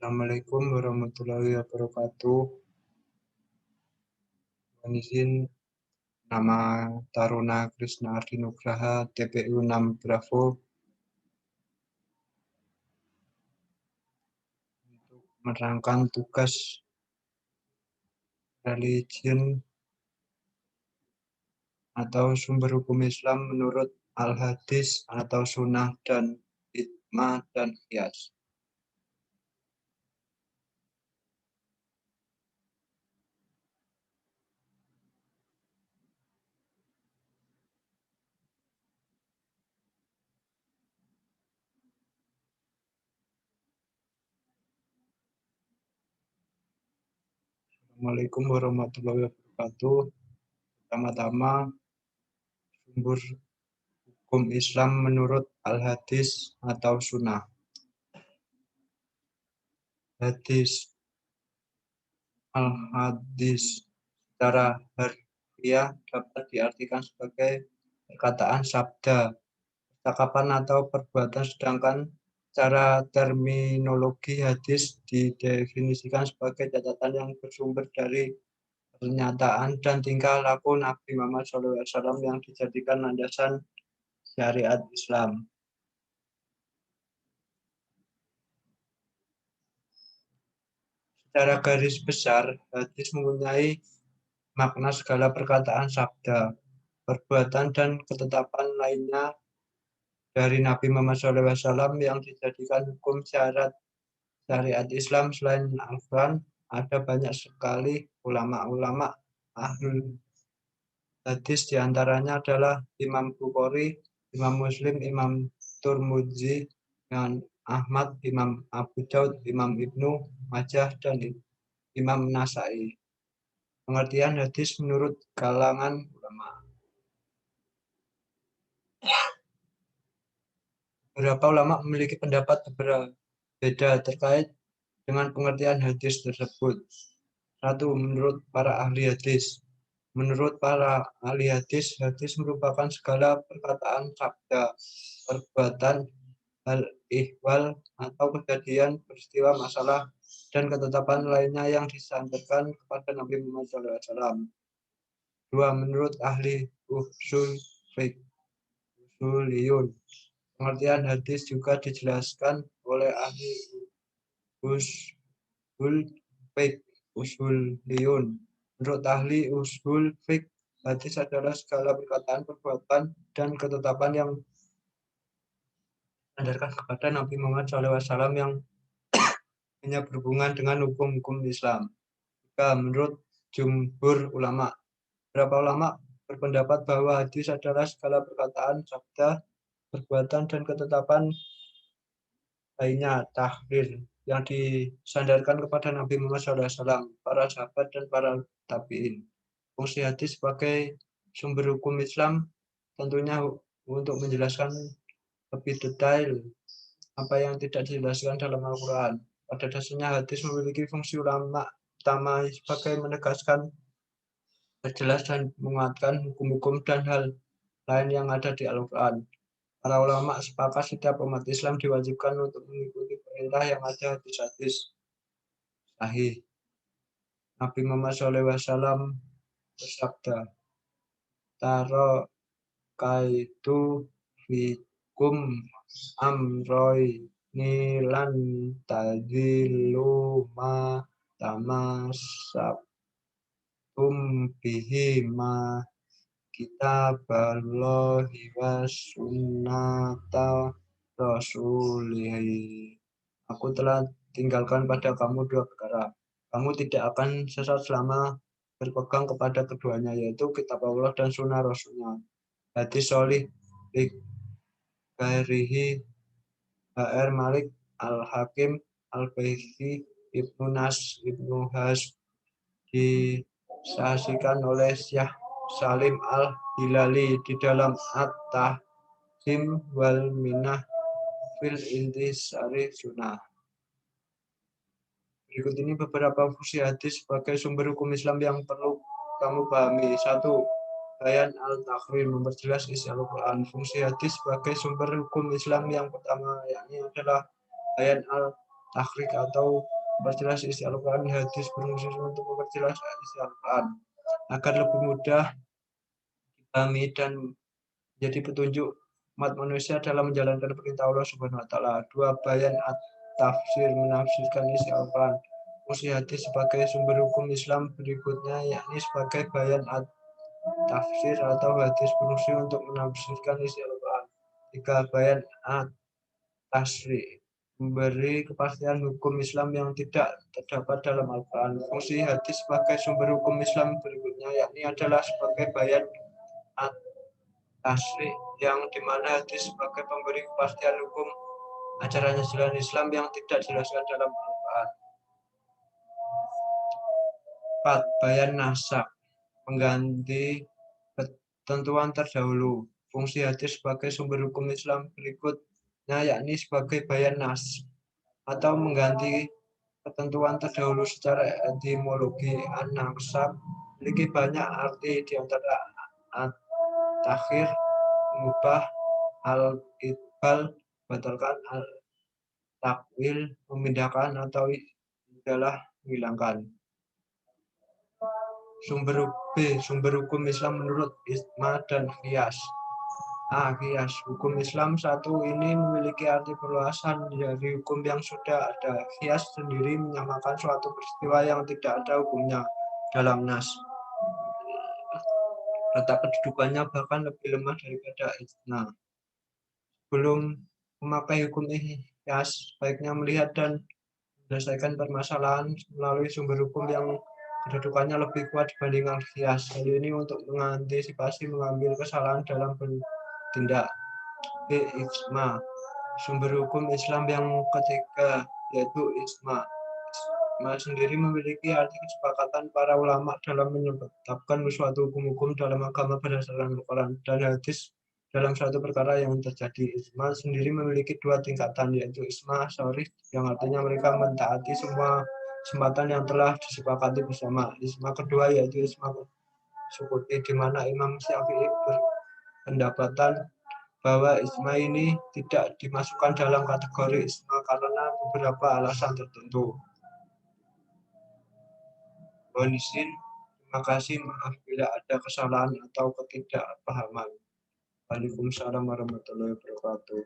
Assalamualaikum warahmatullahi wabarakatuh. Mohon izin, nama Taruna Krishna Ardi Nugraha, TPU 6 Bravo, untuk menerangkan tugas religion atau sumber hukum Islam menurut Al-Hadis atau Sunnah dan Ijma dan Qiyas. Assalamualaikum warahmatullahi wabarakatuh. Pertama-tama, sumber hukum Islam menurut Al-Hadis atau Sunnah. Hadis. Al-hadis secara harfiah dapat diartikan sebagai perkataan sabda, percakapan atau perbuatan, sedangkan secara terminologi hadis didefinisikan sebagai catatan yang bersumber dari pernyataan dan tingkah laku Nabi Muhammad SAW yang dijadikan landasan syariat Islam. Secara garis besar, hadis mempunyai makna segala perkataan sabda, perbuatan, dan ketetapan lainnya dari Nabi Muhammad SAW yang dijadikan hukum syarat syariat Islam. Selain Al-Quran, ada banyak sekali ulama-ulama ahlul hadis, diantaranya adalah Imam Bukhari, Imam Muslim, Imam Turmudzi, Imam Ahmad, Imam Abu Daud, Imam Ibnu Majah, dan Imam Nasai. Pengertian hadis menurut kalangan ulama. Beberapa ulama memiliki pendapat berbeda terkait dengan pengertian hadis tersebut. Satu, menurut para ahli hadis. Menurut para ahli hadis, hadis merupakan segala perkataan, sabda, perbuatan, hal ihwal atau kejadian, peristiwa, masalah, dan ketetapan lainnya yang disampaikan kepada Nabi Muhammad SAW. Dua, menurut ahli usul fiqh, usuliyun. Pengertian hadis juga dijelaskan oleh ahli usul fiqh, usuliyun. Menurut ahli usul fiqh, hadis adalah segala perkataan, perbuatan, dan ketetapan yang disandarkan kepada Nabi Muhammad SAW yang hanya berhubungan dengan hukum-hukum Islam. Jika menurut jumhur ulama, beberapa ulama berpendapat bahwa hadis adalah segala perkataan, sabda, perbuatan, dan ketetapan lainnya tahrir yang disandarkan kepada Nabi Muhammad SAW, para sahabat, dan para tabi'in. Fungsi hadis sebagai sumber hukum Islam tentunya untuk menjelaskan lebih detail apa yang tidak dijelaskan dalam Al-Quran. Pada dasarnya hadis memiliki fungsi utama sebagai menegaskan, perjelas, dan menguatkan hukum-hukum dan hal lain yang ada di Al-Quran. Para ulama sepakat setiap umat Islam diwajibkan untuk mengikuti perintah yang ada di hadis sahih. Nabi Muhammad SAW bersabda, "Taro kaitu fikum amroi nilan tadilu ma tamasabtum bihi ma kitaballahi wa sunnata rasulihi." Aku telah tinggalkan pada kamu dua perkara. Kamu tidak akan sesat selama berpegang kepada keduanya, yaitu kitab Allah dan sunnah Rasulnya. Hadis Sholih Ghairihi HR Malik Al-Hakim Al-Baihaqi Ibnu Nas Ibnu Has disaksikan oleh Syekh Salim Al-Hilali di dalam At-Tahsim wal Minah fil Intisari Sunnah. Berikut ini beberapa fungsi hadis sebagai sumber hukum Islam yang perlu kamu pahami. Satu, bayan al-takhrir, memperjelas isi Al-Quran. Fungsi hadis sebagai sumber hukum Islam yang pertama yakni adalah bayan al-takhrir atau memperjelas isi Al-Quran, hadis berfungsi untuk memperjelas isi Al-Quran agar lebih mudah dipahami dan menjadi petunjuk umat manusia dalam menjalankan perintah Allah Subhanahu wa taala. 2. Bayan at-tafsir, menafsirkan isi Al-Quran. Fungsi hadis sebagai sumber hukum Islam berikutnya yakni sebagai bayan at-tafsir atau hadis berfungsi untuk menafsirkan isi Al-Quran. 3. Bayan at-tasri, memberi kepastian hukum Islam yang tidak terdapat dalam Al-Quran. Fungsi hadis sebagai sumber hukum Islam berikutnya yakni adalah sebagai bayan tasri, yang dimana hadis sebagai pemberi kepastian hukum ajaran Islam yang tidak dijelaskan dalam Al-Quran. 4. Bayan nasak, mengganti ketentuan terdahulu. Fungsi hadis sebagai sumber hukum Islam berikutnya yakni sebagai bayan nas atau mengganti ketentuan terdahulu. Secara etimologi, an-nasak memiliki banyak arti, diantara at-takhir, mengubah, al-idbal, batalkan, al-takwil, memindahkan, atau adalah menghilangkan. Sumber hukum Islam menurut ijma dan qiyas. A. Qiyas. Hukum Islam satu ini memiliki arti perluasan dari hukum yang sudah ada. Qiyas sendiri menyamakan suatu peristiwa yang tidak ada hukumnya dalam nas. Letak kedudukannya bahkan lebih lemah daripada ijma. Sebelum memakai hukum qiyas, baiknya melihat dan menyelesaikan permasalahan melalui sumber hukum yang kedudukannya lebih kuat dibandingkan qiyas. Hal ini untuk mengantisipasi mengambil kesalahan dalam bertindak. B. Ijma. Sumber hukum Islam yang ketiga yaitu ijma. Ijma sendiri memiliki arti kesepakatan para ulama dalam menetapkan suatu hukum-hukum dalam agama berdasarkan Al-Quran dan hadis dalam suatu perkara yang terjadi. Ijma sendiri memiliki dua tingkatan, yaitu ijma syar'i yang artinya mereka mentaati semua kesempatan yang telah disepakati bersama. Ijma kedua yaitu ijma sukuti, di mana Imam Syafi'i berpendapatan bahwa ijma ini tidak dimasukkan dalam kategori ijma karena beberapa alasan tertentu. Mohon izin, terima kasih, maaf bila ada kesalahan atau ketidakpahaman. Waalaikumsalam warahmatullahi wabarakatuh.